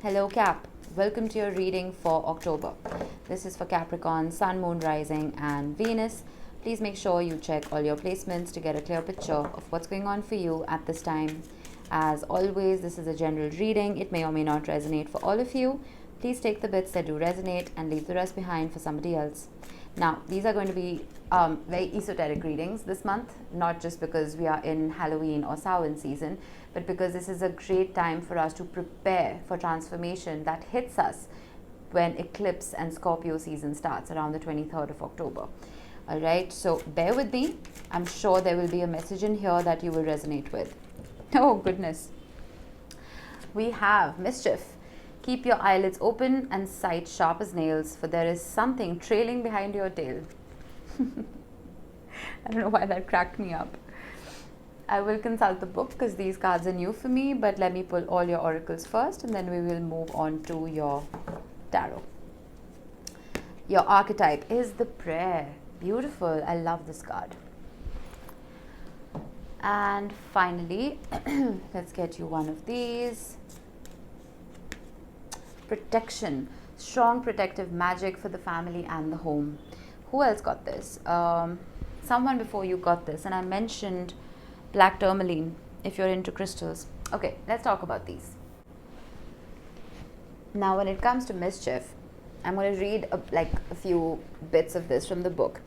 Hello Cap, welcome to your reading for October. This is for Capricorn, Sun, Moon, Rising and Venus. Please make sure you check all your placements to get a clear picture of what's going on for you at this time. As always, this is a general reading. It may or may not resonate for all of you. Please take the bits that do resonate and leave the rest behind for somebody else. Now, these are going to be very esoteric readings this month, not just because we are in Halloween or Samhain season, but because this is a great time for us to prepare for transformation that hits us when eclipse and Scorpio season starts around the 23rd of October. All right, so bear with me. I'm sure there will be a message in here that you will resonate with. Oh, goodness. We have mischief. Keep your eyelids open and sight sharp as nails, for there is something trailing behind your tail. I don't know why that cracked me up. I will consult the book because these cards are new for me, but let me pull all your oracles first and then we will move on to your tarot. Your archetype is the prayer. Beautiful. I love this card. And finally, let's get you one of these. Protection. Strong protective magic for the family and the home. Who else got this? Someone before you got this, and I mentioned black tourmaline if you're into crystals. Okay, let's talk about these. Now, when it comes to mischief, I'm going to read a few bits of this from the book.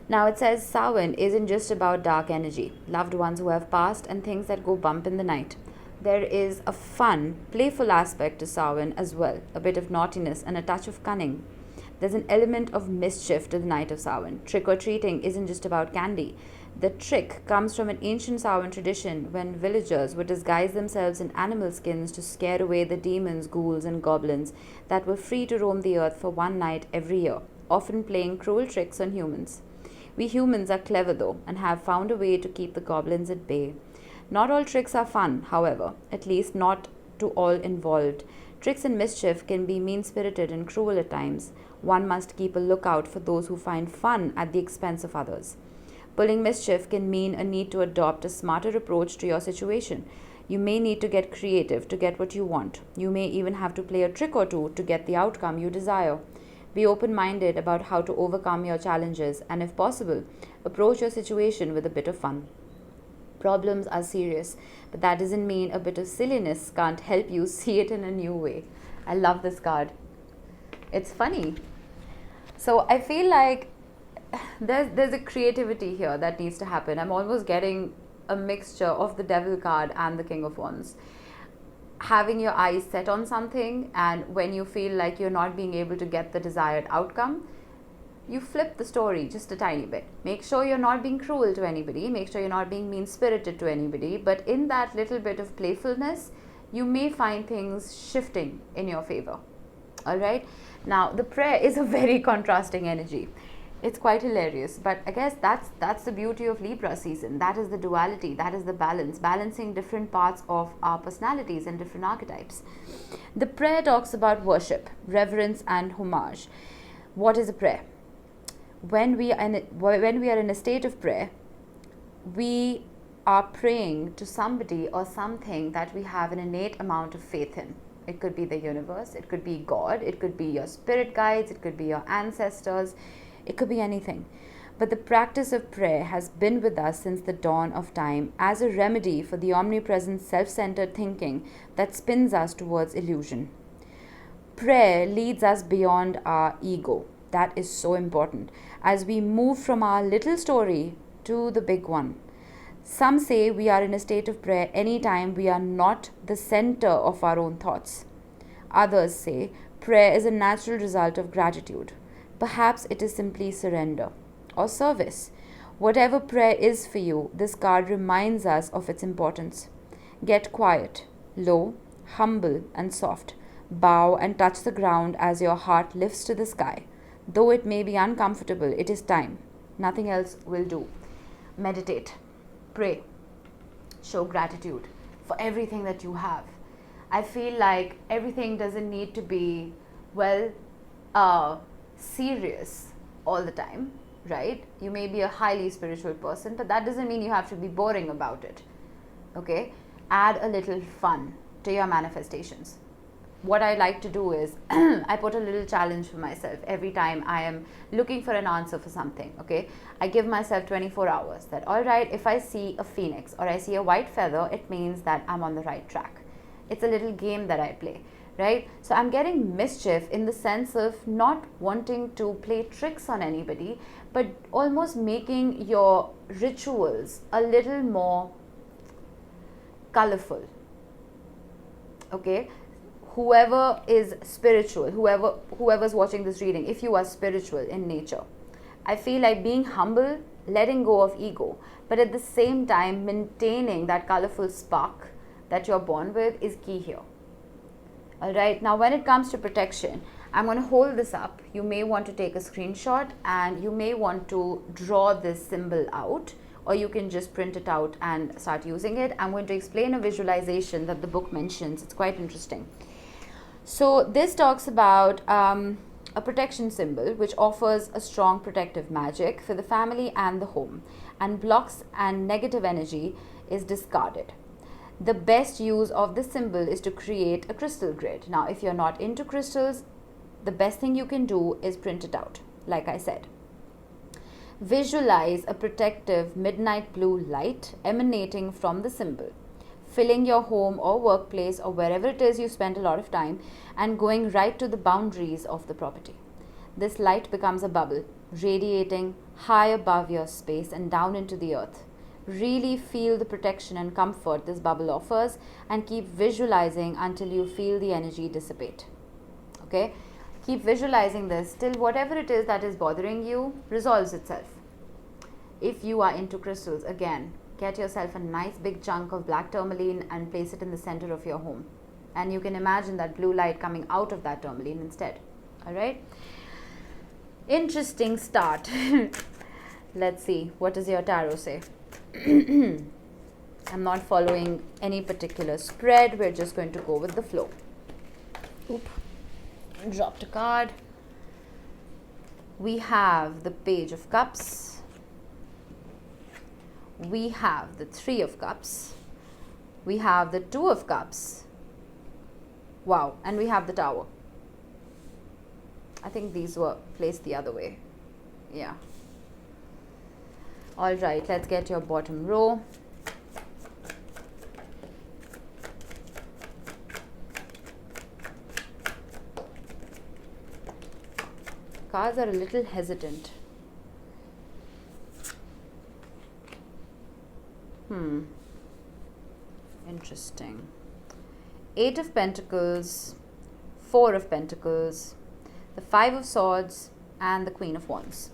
Now, it says Samhain isn't just about dark energy, loved ones who have passed, and things that go bump in the night. There is a fun, playful aspect to Samhain as well, a bit of naughtiness and a touch of cunning. There's an element of mischief to the night of Samhain. Trick-or-treating isn't just about candy. The trick comes from an ancient Samhain tradition when villagers would disguise themselves in animal skins to scare away the demons, ghouls and goblins that were free to roam the earth for one night every year, often playing cruel tricks on humans. We humans are clever though and have found a way to keep the goblins at bay. Not all tricks are fun, however, at least not to all involved. Tricks and mischief can be mean-spirited and cruel at times. One must keep a lookout for those who find fun at the expense of others. Pulling mischief can mean a need to adopt a smarter approach to your situation. You may need to get creative to get what you want. You may even have to play a trick or two to get the outcome you desire. Be open-minded about how to overcome your challenges and, if possible, approach your situation with a bit of fun. Problems are serious, but that doesn't mean a bit of silliness can't help you see it in a new way. I love this card. It's funny. So I feel like there's a creativity here that needs to happen. I'm almost getting a mixture of the Devil card and the King of Wands. Having your eyes set on something, and when you feel like you're not being able to get the desired outcome, you flip the story just a tiny bit. Make sure you're not being cruel to anybody. Make sure you're not being mean-spirited to anybody. But in that little bit of playfulness, you may find things shifting in your favor. All right? Now, the prayer is a very contrasting energy. It's quite hilarious. But I guess that's the beauty of Libra season. That is the duality. That is the balance. Balancing different parts of our personalities and different archetypes. The prayer talks about worship, reverence and homage. What is a prayer? When we are in a state of prayer, we are praying to somebody or something that we have an innate amount of faith in. It could be the universe, it could be God, it could be your spirit guides, it could be your ancestors, it could be anything. But the practice of prayer has been with us since the dawn of time as a remedy for the omnipresent self-centered thinking that spins us towards illusion. Prayer leads us beyond our ego. That is so important as we move from our little story to the big one. Some say we are in a state of prayer anytime we are not the center of our own thoughts. Others say prayer is a natural result of gratitude. Perhaps it is simply surrender or service. Whatever prayer is for you, this card reminds us of its importance. Get quiet, low, humble and soft. Bow and touch the ground as your heart lifts to the sky. Though it may be uncomfortable, it is time. Nothing else will do. Meditate. Pray. Show gratitude for everything that you have. I feel like everything doesn't need to be, serious all the time, right? You may be a highly spiritual person, but that doesn't mean you have to be boring about it. Okay? Add a little fun to your manifestations. what I like to do is I put a little challenge for myself every time I am looking for an answer for something. Okay, I give myself 24 hours that, all right, if I see a phoenix or I see a white feather, it means that I'm on the right track. It's a little game that I play, right? So I'm getting mischief in the sense of not wanting to play tricks on anybody, but almost making your rituals a little more colorful. Okay, whoever is spiritual, whoever's watching this reading, if you are spiritual in nature, I feel like being humble, letting go of ego, but at the same time maintaining that colorful spark that you're born with is key here. All right, now when it comes to protection, I'm going to hold this up. You may want to take a screenshot and you may want to draw this symbol out, or you can just print it out and start using it. I'm going to explain a visualization that the book mentions. It's quite interesting. So this talks about a protection symbol which offers a strong protective magic for the family and the home, and blocks and negative energy is discarded. The best use of this symbol is to create a crystal grid. Now, if you're not into crystals, the best thing you can do is print it out, like I said. Visualize a protective midnight blue light emanating from the symbol, filling your home or workplace or wherever it is you spend a lot of time, and going right to the boundaries of the property. This light becomes a bubble, radiating high above your space and down into the earth. Really feel the protection and comfort this bubble offers, and keep visualizing until you feel the energy dissipate. Okay? Keep visualizing this till whatever it is that is bothering you resolves itself. If you are into crystals, again, get yourself a nice big chunk of black tourmaline and place it in the center of your home. And you can imagine that blue light coming out of that tourmaline instead. All right? Interesting start. Let's see. What does your tarot say? I'm not following any particular spread. We're just going to go with the flow. Oop. Dropped a card. We have the Page of Cups. We have the Three of Cups. We have the Two of Cups. Wow. And we have the Tower. I think these were placed the other way. Yeah. All right. Let's get your bottom row. Cards are a little hesitant. Interesting. Eight of Pentacles, Four of Pentacles, the Five of Swords, and the Queen of Wands.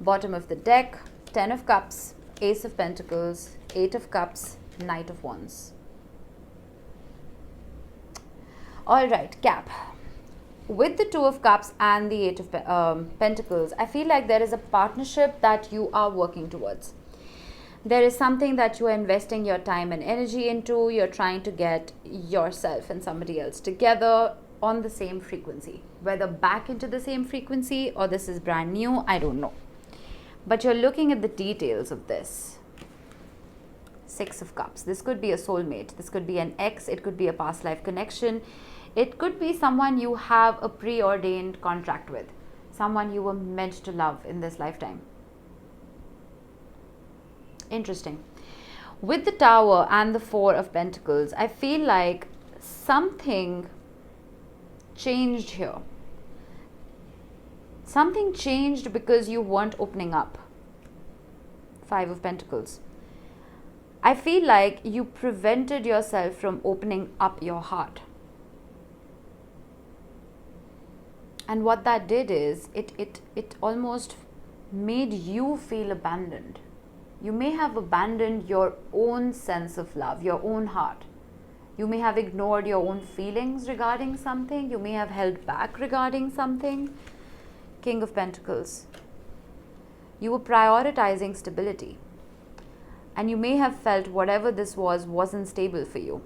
Bottom of the deck, Ten of Cups, Ace of Pentacles, Eight of Cups, Knight of Wands. All right, Cap. With the Two of Cups and the Eight of Pentacles, I feel like there is a partnership that you are working towards. There is something that you are investing your time and energy into. You're trying to get yourself and somebody else together on the same frequency. Whether back into the same frequency or this is brand new, I don't know. But you're looking at the details of this. Six of Cups. This could be a soulmate. This could be an ex. It could be a past life connection. It could be someone you have a preordained contract with. Someone you were meant to love in this lifetime. Interesting. With the Tower and the Four of Pentacles, I feel like something changed here. Something changed because you weren't opening up. Five of Pentacles. I feel like you prevented yourself from opening up your heart. And what that did is, it almost made you feel abandoned. You may have abandoned your own sense of love, your own heart. You may have ignored your own feelings regarding something. You may have held back regarding something. King of Pentacles. You were prioritizing stability. And you may have felt whatever this was wasn't stable for you.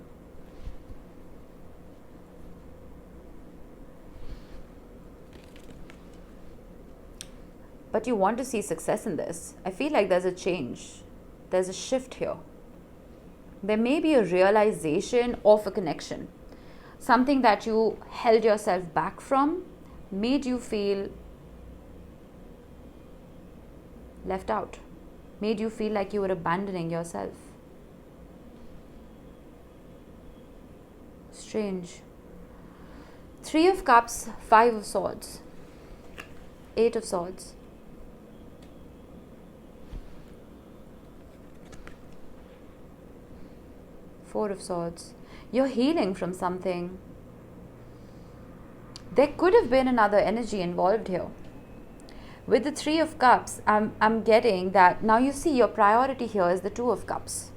But you want to see success in this. I feel like there's a change. There's a shift here. There may be a realization of a connection. something that you held yourself back from, made you feel left out, made you feel like you were abandoning yourself. Strange. 3 of Cups, 5 of Swords, 8 of Swords. Four of Swords. You're healing from something. There could have been another energy involved here. With the 3 of Cups, I'm getting that now you see your priority here is the 2 of Cups.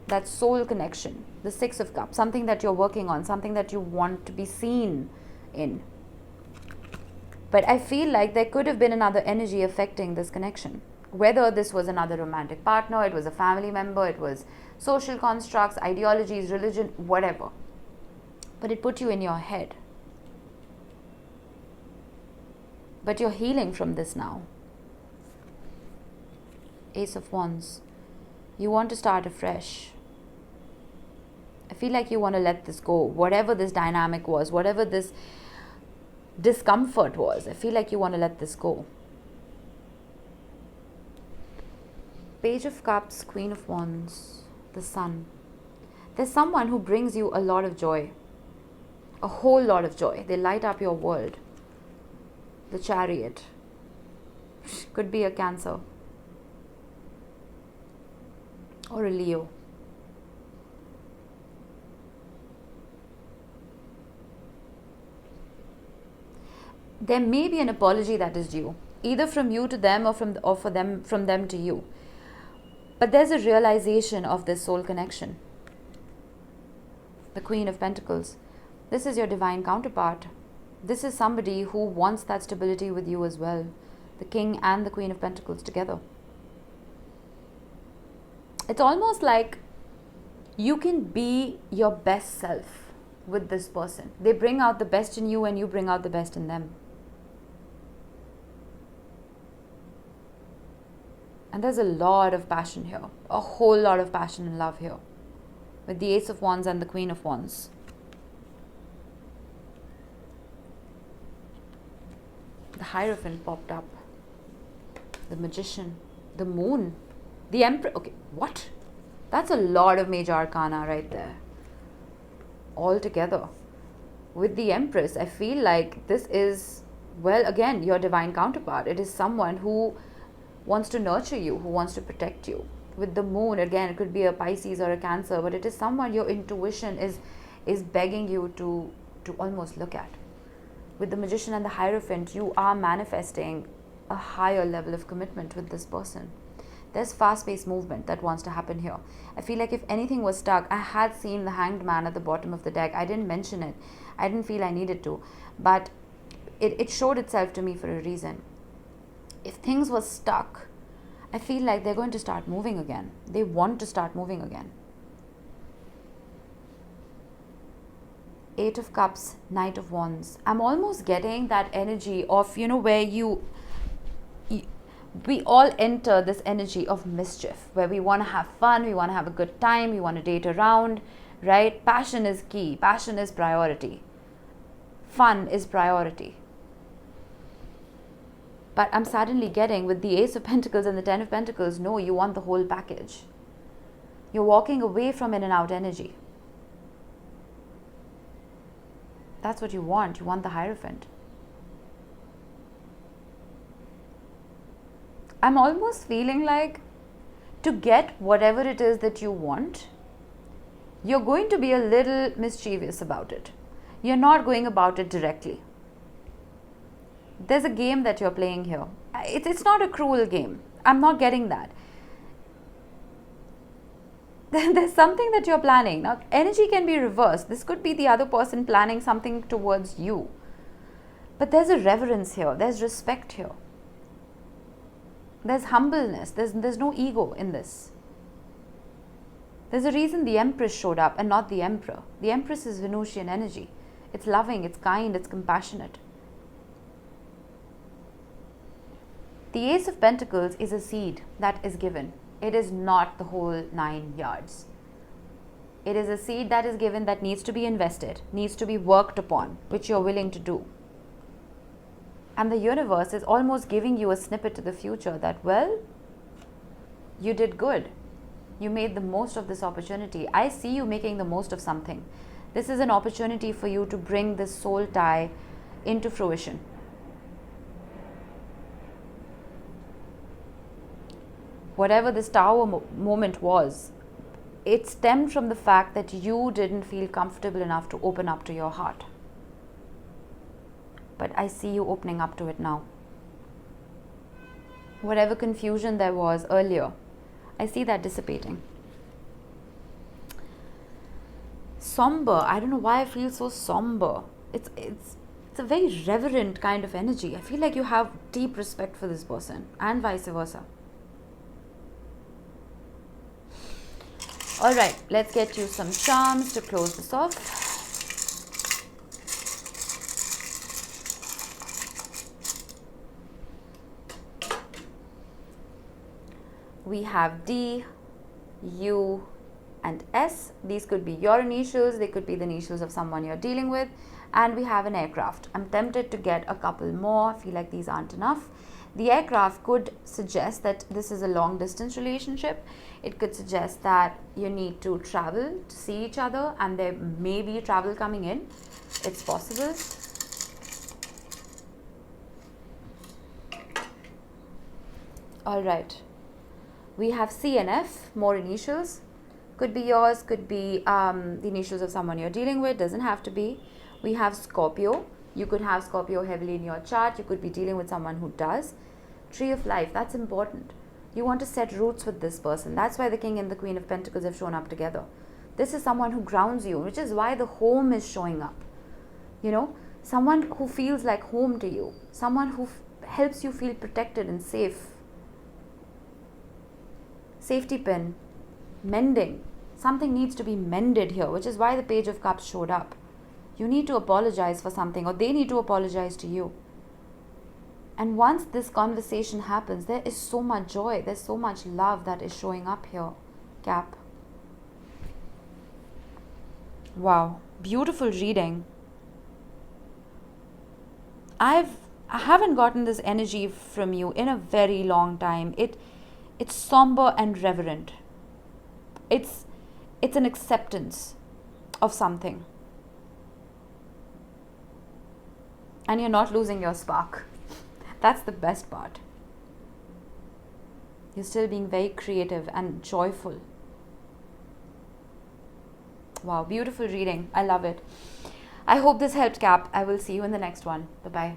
That soul connection. The 6 of Cups, something that you're working on, something that you want to be seen in. But I feel like there could have been another energy affecting this connection. Whether this was another romantic partner, it was a family member, it was social constructs, ideologies, religion, whatever. But it put you in your head. But you're healing from this now. Ace of Wands. You want to start afresh. I feel like you want to let this go. Whatever this dynamic was, whatever this discomfort was, I feel like you want to let this go. Page of Cups, Queen of Wands, the Sun. There's someone who brings you a lot of joy. A whole lot of joy. They light up your world. The Chariot. Could be a Cancer. Or a Leo. There may be an apology that is due, either from you to them or from them to you. But there's a realization of this soul connection. The Queen of Pentacles. This is your divine counterpart. This is somebody who wants that stability with you as well. The King and the Queen of Pentacles together. It's almost like you can be your best self with this person. They bring out the best in you and you bring out the best in them. And there's a lot of passion here. A whole lot of passion and love here. With the Ace of Wands and the Queen of Wands. The Hierophant popped up. The Magician. The Moon. The Emperor. Okay, what? That's a lot of major arcana right there. All together. With the Empress, I feel like this is, well, again, your divine counterpart. It is someone who wants to nurture you, who wants to protect you. With the Moon, again, it could be a Pisces or a Cancer, but it is someone your intuition is begging you to almost look at. With the Magician and the Hierophant, you are manifesting a higher level of commitment with this person. There's fast-paced movement that wants to happen here. I feel like if anything was stuck, I had seen the Hanged Man at the bottom of the deck. I didn't mention it. I didn't feel I needed to. But it showed itself to me for a reason. If things were stuck, I feel like they're going to start moving again. They want to start moving again. 8 of Cups, Knight of Wands. I'm almost getting that energy of, where we all enter this energy of mischief, where we want to have fun, we want to have a good time, we want to date around, right? Passion is key. Passion is priority. Fun is priority. But I'm suddenly getting, with the Ace of Pentacles and the 10 of Pentacles, no, you want the whole package. You're walking away from in and out energy. That's what you want. You want the Hierophant. I'm almost feeling like to get whatever it is that you want, you're going to be a little mischievous about it. You're not going about it directly. There's a game that you're playing here. It's not a cruel game. I'm not getting that. There's something that you're planning. Now, energy can be reversed. This could be the other person planning something towards you. But there's a reverence here. There's respect here. There's humbleness. There's no ego in this. There's a reason the Empress showed up and not the Emperor. The Empress is Venusian energy. It's loving, it's kind, it's compassionate. The Ace of Pentacles is a seed that is given. It is not the whole 9 yards. It is a seed that is given that needs to be invested, needs to be worked upon, which you're willing to do. And the universe is almost giving you a snippet to the future that, well, you did good. You made the most of this opportunity. I see you making the most of something. This is an opportunity for you to bring this soul tie into fruition. Whatever this tower moment was, it stemmed from the fact that you didn't feel comfortable enough to open up to your heart. But I see you opening up to it now. Whatever confusion there was earlier, I see that dissipating. Somber. I don't know why I feel so somber. It's a very reverent kind of energy. I feel like you have deep respect for this person and vice versa. Alright, let's get you some charms to close this off. We have D, U, and S. These could be your initials, they could be the initials of someone you're dealing with. And we have an aircraft. I'm tempted to get a couple more. I feel like these aren't enough. The aircraft could suggest that this is a long distance relationship. It could suggest that you need to travel to see each other, and there may be travel coming in. It's possible. Alright. We have C and F, more initials. Could be yours, could be the initials of someone you're dealing with, doesn't have to be. We have Scorpio. You could have Scorpio heavily in your chart. You could be dealing with someone who does. Tree of Life, that's important. You want to set roots with this person. That's why the King and the Queen of Pentacles have shown up together. This is someone who grounds you, which is why the home is showing up. You know, someone who feels like home to you. Someone who helps you feel protected and safe. Safety pin, mending. Something needs to be mended here, which is why the Page of Cups showed up. You need to apologize for something, or they need to apologize to you. And once this conversation happens, there is so much joy, there's so much love that is showing up here, Cap. Wow, beautiful reading. I haven't gotten this energy from you in a very long time. It's somber and reverent. It's an acceptance of something. And you're not losing your spark. That's the best part. You're still being very creative and joyful. Wow, beautiful reading. I love it. I hope this helped, Cap. I will see you in the next one. Bye-bye.